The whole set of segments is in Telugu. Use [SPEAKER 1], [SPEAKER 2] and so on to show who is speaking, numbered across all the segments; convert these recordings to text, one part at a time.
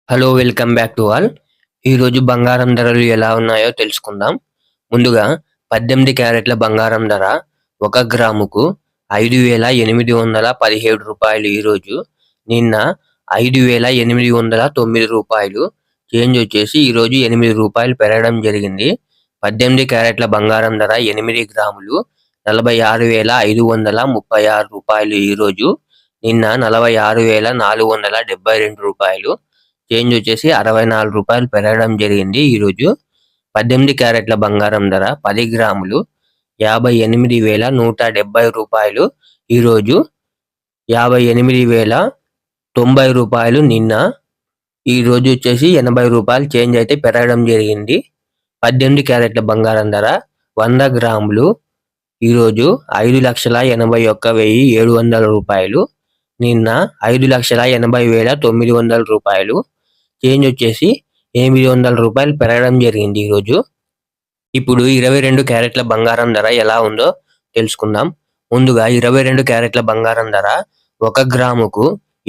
[SPEAKER 1] Hello welcome back to all. ఈరోజు బంగారం ధరలు ఎలా ఉన్నాయో తెలుసుకుందాం. ముందుగా 18 క్యారెట్ల బంగారం ధర 1 గ్రాముకు 5,817 రూపాయలు ఈరోజు. నిన్న 5,809 రూపాయలు. చేంజ్ వచ్చేసి ఈరోజు 8 రూపాయలు పెరగడం జరిగింది. 18 క్యారెట్ల బంగారం ధర 8 గ్రాములు 46,536 రూపాయలు ఈరోజు. నిన్న 46,472 రూపాయలు. చేంజ్ వచ్చేసి 64 రూపాయలు పెరగడం జరిగింది ఈరోజు. 18 క్యారెట్ల బంగారం ధర 10 గ్రాములు 58,170 రూపాయలు ఈరోజు. 58,090 రూపాయలు నిన్న. ఈరోజు వచ్చేసి 80 రూపాయలు చేంజ్ అయితే పెరగడం జరిగింది. 18 క్యారెట్ల బంగారం ధర 100 గ్రాములు ఈరోజు 5,81,700 రూపాయలు. నిన్న 5,80,900 రూపాయలు. చేంజ్ వచ్చేసి 800 రూపాయలు పెరగడం జరిగింది ఈరోజు. ఇప్పుడు 22 క్యారెట్ల బంగారం ధర ఎలా ఉందో తెలుసుకుందాం. ముందుగా 22 క్యారెట్ల బంగారం ధర 1 గ్రాముకు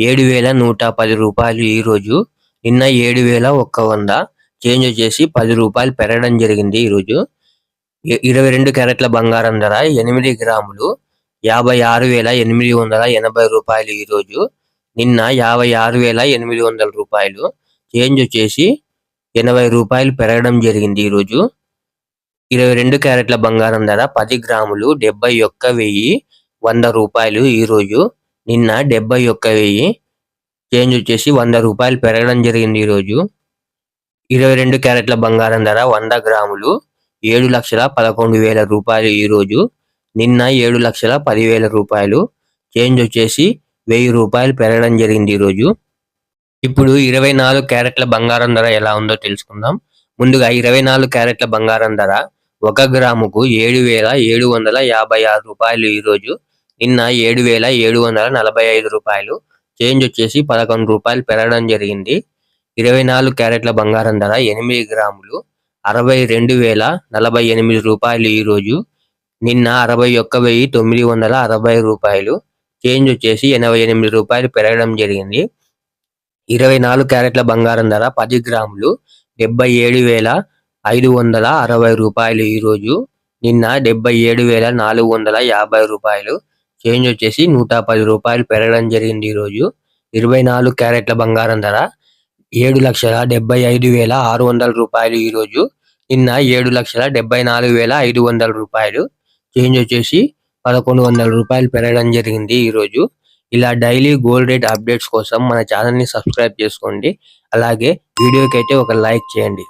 [SPEAKER 1] 7,110 రూపాయలు ఈరోజు. నిన్న 7,100. చేంజ్ వచ్చేసి 10 రూపాయలు పెరగడం జరిగింది ఈరోజు. 22 క్యారెట్ల బంగారం ధర 8 గ్రాములు 56,880 రూపాయలు ఈరోజు. నిన్న 56,800 రూపాయలు. చేంజ్ వచ్చేసి 80 రూపాయలు పెరగడం జరిగింది ఈరోజు. 22 క్యారెట్ల బంగారం ధర 10 గ్రాములు 71,100 రూపాయలు ఈరోజు. నిన్న 71,000. చేంజ్ వచ్చేసి 100 రూపాయలు పెరగడం జరిగింది ఈరోజు. 22 క్యారెట్ల బంగారం ధర 100 గ్రాములు 7,11,000 రూపాయలు ఈరోజు. నిన్న 7,10,000 రూపాయలు. చేంజ్ వచ్చేసి 1000 రూపాయలు పెరగడం జరిగింది ఈరోజు. ఇప్పుడు 24 క్యారెట్ల బంగారం ధర ఎలా ఉందో తెలుసుకుందాం. ముందుగా 24 క్యారెట్ల బంగారం ధర 1 గ్రాముకు 7,756 రూపాయలు ఈరోజు. నిన్న 7,745 రూపాయలు. చేంజ్ వచ్చేసి 11 రూపాయలు పెరగడం జరిగింది. 24 క్యారెట్ల బంగారం ధర 8 గ్రాములు 62,048 రూపాయలు ఈరోజు. నిన్న 61,960 రూపాయలు. చేంజ్ వచ్చేసి 88 రూపాయలు పెరగడం జరిగింది. 24 క్యారెట్ల బంగారం ధర 10 గ్రాములు 77,560 రూపాయలు ఈరోజు. నిన్న 77,450 రూపాయలు. చేంజ్ వచ్చేసి 110 రూపాయలు పెరగడం జరిగింది ఈరోజు. 24 క్యారెట్ల బంగారం ధర 7,75,600 రూపాయలు ఈరోజు. నిన్న 7,74,500 రూపాయలు. చేంజ్ వచ్చేసి 1,100 రూపాయలు పెరగడం జరిగింది ఈరోజు. ఇలా డైలీ గోల్డ్ రేట్ అప్డేట్స్ కోసం మన ఛానల్ని సబ్స్క్రైబ్ చేసుకోండి. అలాగే వీడియోకి అయితే ఒక లైక్ చేయండి.